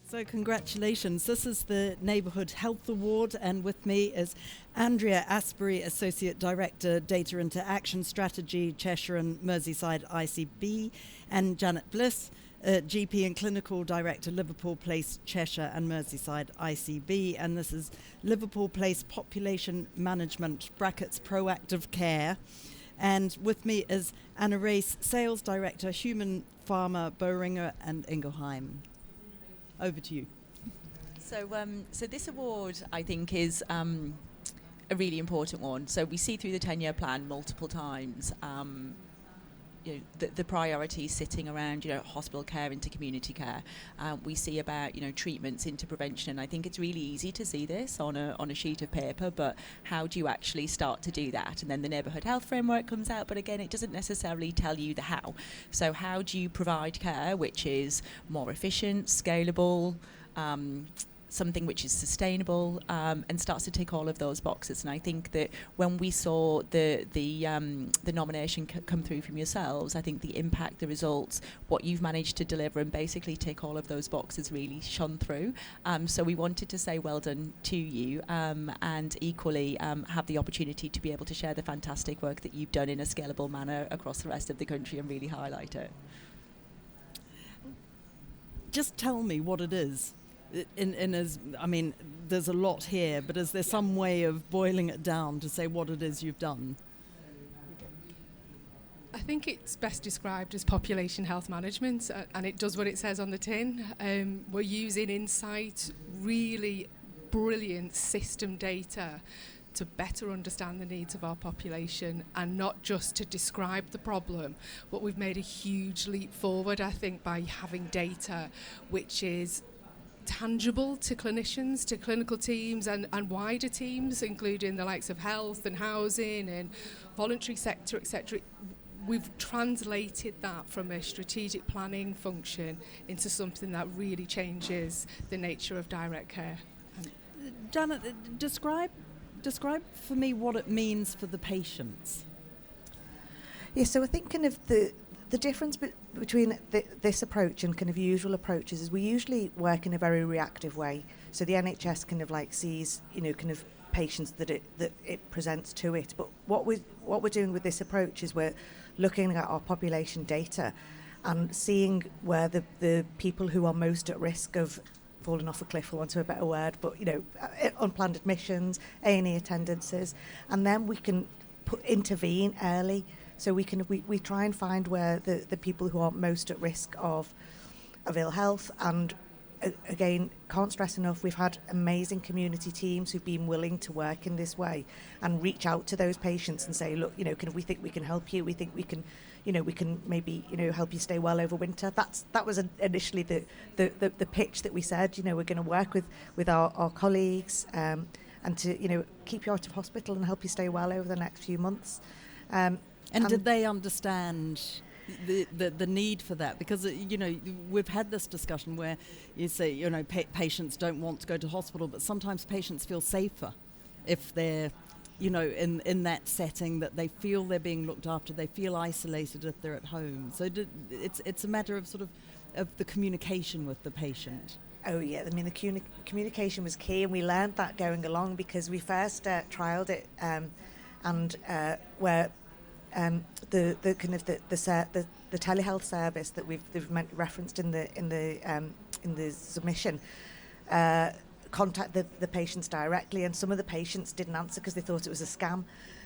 So congratulations. This is the Neighbourhood Health Award, and with me is Andrea Asbury, Associate Director, Data Interaction Strategy, Cheshire and Merseyside ICB, and Janet Bliss, GP and Clinical Director, Liverpool Place, Cheshire and Merseyside ICB, and this is Liverpool Place Population Management, brackets Proactive Care. And with me is Anna Race, Sales Director, Human Pharma, Boehringer and Ingelheim. Over to you. So this award, I think, is a really important one. So we see through the 10-year plan multiple times the priorities sitting around, hospital care into community care. We see about, treatments into prevention. I think it's really easy to see this on a sheet of paper, but how do you actually start to do that? And then the Neighbourhood Health Framework comes out, but again, it doesn't necessarily tell you the how. So how do you provide care which is more efficient, scalable, something which is sustainable, and starts to tick all of those boxes. And I think that when we saw the nomination come through from yourselves, I think the impact, the results, what you've managed to deliver and basically tick all of those boxes really shone through. So we wanted to say well done to you, and equally have the opportunity to be able to share the fantastic work that you've done in a scalable manner across the rest of the country and really highlight it. Just tell me what it is. There's a lot here, but is there some way of boiling it down to say what it is you've done? I think it's best described as population health management, and it does what it says on the tin. We're using insight, really brilliant system data to better understand the needs of our population, and not just to describe the problem, but we've made a huge leap forward, I think, by having data which is tangible to clinicians, to clinical teams and wider teams, including the likes of health and housing and voluntary sector, etc. We've translated that from a strategic planning function into something that really changes the nature of direct care. Janet, describe for me what it means for the patients. Yeah, so I think kind of the difference between this approach and kind of usual approaches is we usually work in a very reactive way. So the NHS kind of like sees, kind of patients that it presents to it. But what we're doing with this approach is we're looking at our population data and seeing where the people who are most at risk of falling off a cliff, for want of a better word, but unplanned admissions, A&E attendances, and then we can intervene early. So we try and find where the people who are most at risk of ill health, and again, can't stress enough, we've had amazing community teams who've been willing to work in this way and reach out to those patients and say, look, we think we can help you, we think we can maybe help you stay well over winter. That was initially the pitch that we said, we're going to work with our colleagues and to keep you out of hospital and help you stay well over the next few months. And did they understand the need for that? Because, we've had this discussion where you say, patients don't want to go to hospital, but sometimes patients feel safer if they're, in that setting, that they feel they're being looked after, they feel isolated if they're at home. So it's a matter of sort of the communication with the patient. Oh yeah, the communication was key, and we learned that going along, because we first trialled it where the telehealth service that they've referenced in the submission contacted the patients directly, and some of the patients didn't answer because they thought it was a scam.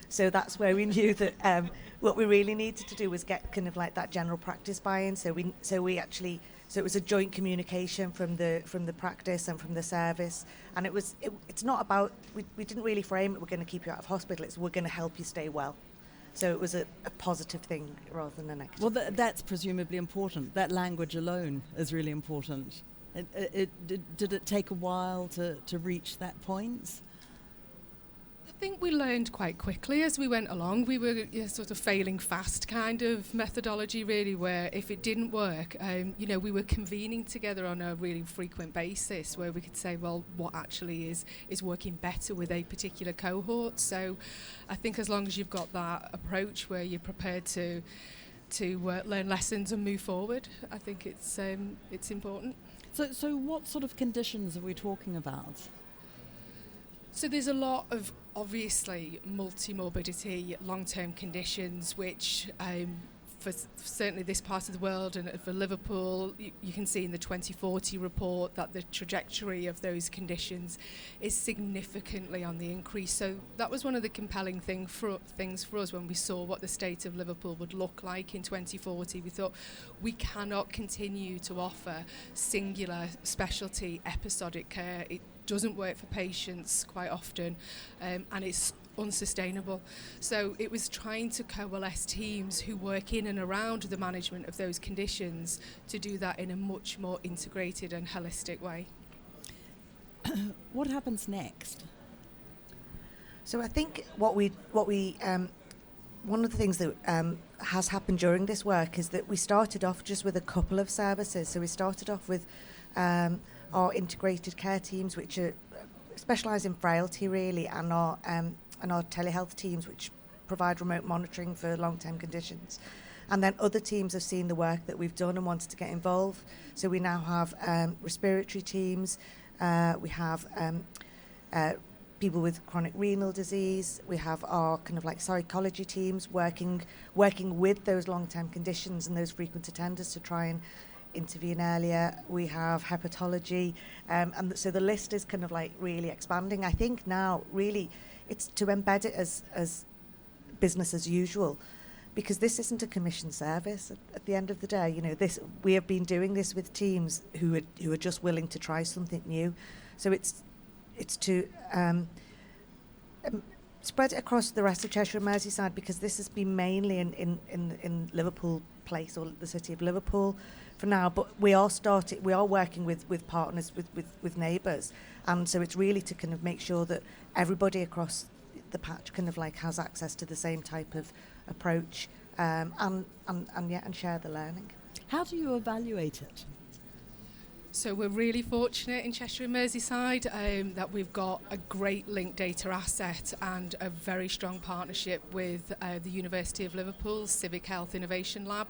So that's where we knew that what we really needed to do was get kind of like that general practice buy-in. So it was a joint communication from the practice and from the service, and it's not about, we didn't really frame it, we're going to keep you out of hospital, it's we're going to help you stay well. So it was a positive thing rather than a negative. Well, that's presumably important. That language alone is really important. Did it take a while to reach that point? I think we learned quite quickly as we went along. We were sort of failing fast kind of methodology, really, where if it didn't work, we were convening together on a really frequent basis where we could say, well, what actually is working better with a particular cohort. So I think as long as you've got that approach where you're prepared to learn lessons and move forward, I think it's important. So what sort of conditions are we talking about? So there's a lot of, obviously, multi-morbidity, long-term conditions, which for certainly this part of the world and for Liverpool, you can see in the 2040 report that the trajectory of those conditions is significantly on the increase. So that was one of the compelling things for us when we saw what the state of Liverpool would look like in 2040. We thought we cannot continue to offer singular specialty episodic care. It doesn't work for patients quite often, and it's unsustainable. So it was trying to coalesce teams who work in and around the management of those conditions to do that in a much more integrated and holistic way. What happens next? So I think what we one of the things that has happened during this work is that we started off just with a couple of services. So we started off with our integrated care teams, which are specialise in frailty really, and our telehealth teams, which provide remote monitoring for long-term conditions. And then other teams have seen the work that we've done and wanted to get involved. So we now have respiratory teams, we have people with chronic renal disease, we have our kind of like psychology teams working with those long-term conditions and those frequent attenders to try and intervene earlier. We have hepatology, and so the list is kind of like really expanding. I think now really it's to embed it as business as usual, because this isn't a commission service at the end of the day. You know, this, we have been doing this with teams who are just willing to try something new. So it's to spread it across the rest of Cheshire and Merseyside, because this has been mainly in Liverpool Place or the city of Liverpool for now, but we are working with partners, with neighbours, and so it's really to kind of make sure that everybody across the patch kind of like has access to the same type of approach, and share the learning. How do you evaluate it? So we're really fortunate in Cheshire and Merseyside that we've got a great linked data asset and a very strong partnership with the University of Liverpool's Civic Health Innovation Lab,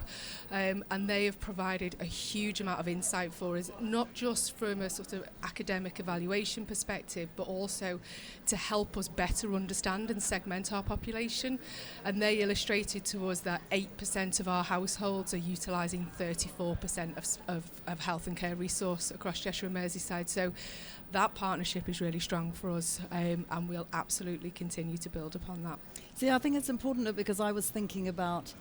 and they have provided a huge amount of insight for us, not just from a sort of academic evaluation perspective, but also to help us better understand and segment our population. And they illustrated to us that 8% of our households are utilising 34% of health and care resources across Cheshire and Merseyside. So that partnership is really strong for us, and we'll absolutely continue to build upon that. See, I think it's important because I was thinking about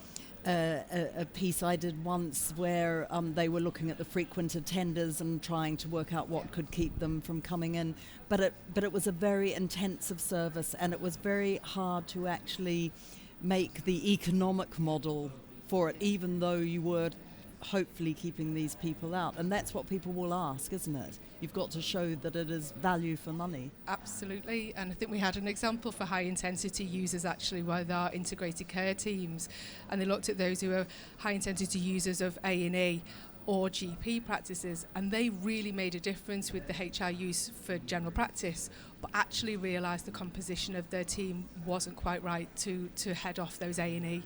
a piece I did once where they were looking at the frequent attenders and trying to work out what could keep them from coming in. But it was a very intensive service, and it was very hard to actually make the economic model for it, even though you were hopefully keeping these people out. And that's what people will ask, isn't it? You've got to show that it is value for money. Absolutely, and I think we had an example for high intensity users actually with our integrated care teams, and they looked at those who are high intensity users of A&E or GP practices, and they really made a difference with the HR use for general practice, but actually realised the composition of their team wasn't quite right to head off those A&E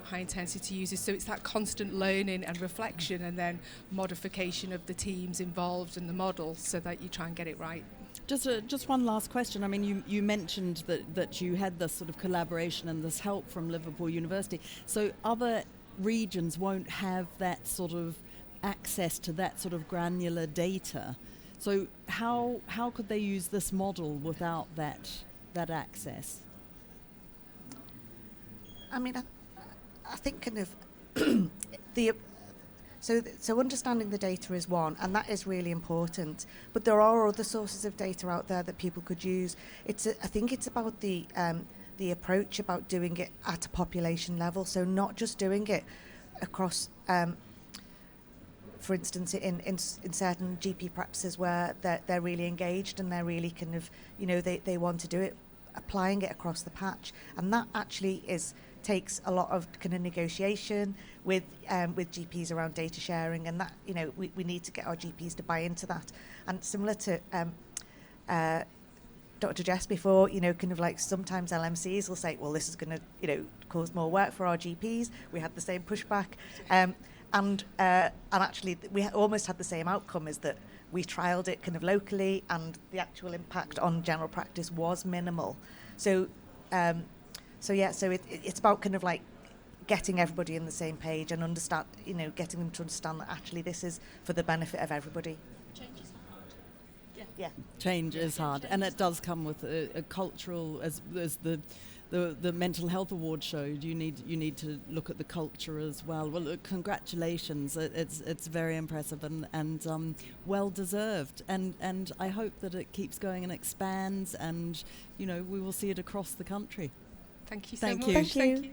high intensity users. So it's that constant learning and reflection, and then modification of the teams involved in the model so that you try and get it right. Just one last question. I mean, you mentioned that you had this sort of collaboration and this help from Liverpool University. So other regions won't have that sort of access to that sort of granular data. So how could they use this model without that access? I mean, I think kind of so understanding the data is one, and that is really important. But there are other sources of data out there that people could use. I think it's about the approach about doing it at a population level. So not just doing it across, for instance, in certain GP practices where they're really engaged and they're really kind of, you know, they want to do it, applying it across the patch. And that actually takes a lot of kind of negotiation with GPs around data sharing, and that, you know, we need to get our GPs to buy into that. And similar to Dr. Jess before, you know, kind of like sometimes LMCs will say, well, this is going to, you know, cause more work for our GPs. We had the same pushback. And actually, we almost had the same outcome, is that we trialled it kind of locally, and the actual impact on general practice was minimal. So, it's about kind of like getting everybody in the same page and getting them to understand that actually this is for the benefit of everybody. Change is hard. Yeah. Change is hard, and it does come with a cultural, as the Mental Health Award showed. You need to look at the culture as well. Well, look, congratulations! It's very impressive and well deserved. And I hope that it keeps going and expands, and we will see it across the country. Thank you so Thank much. you. Thank you. Thank you.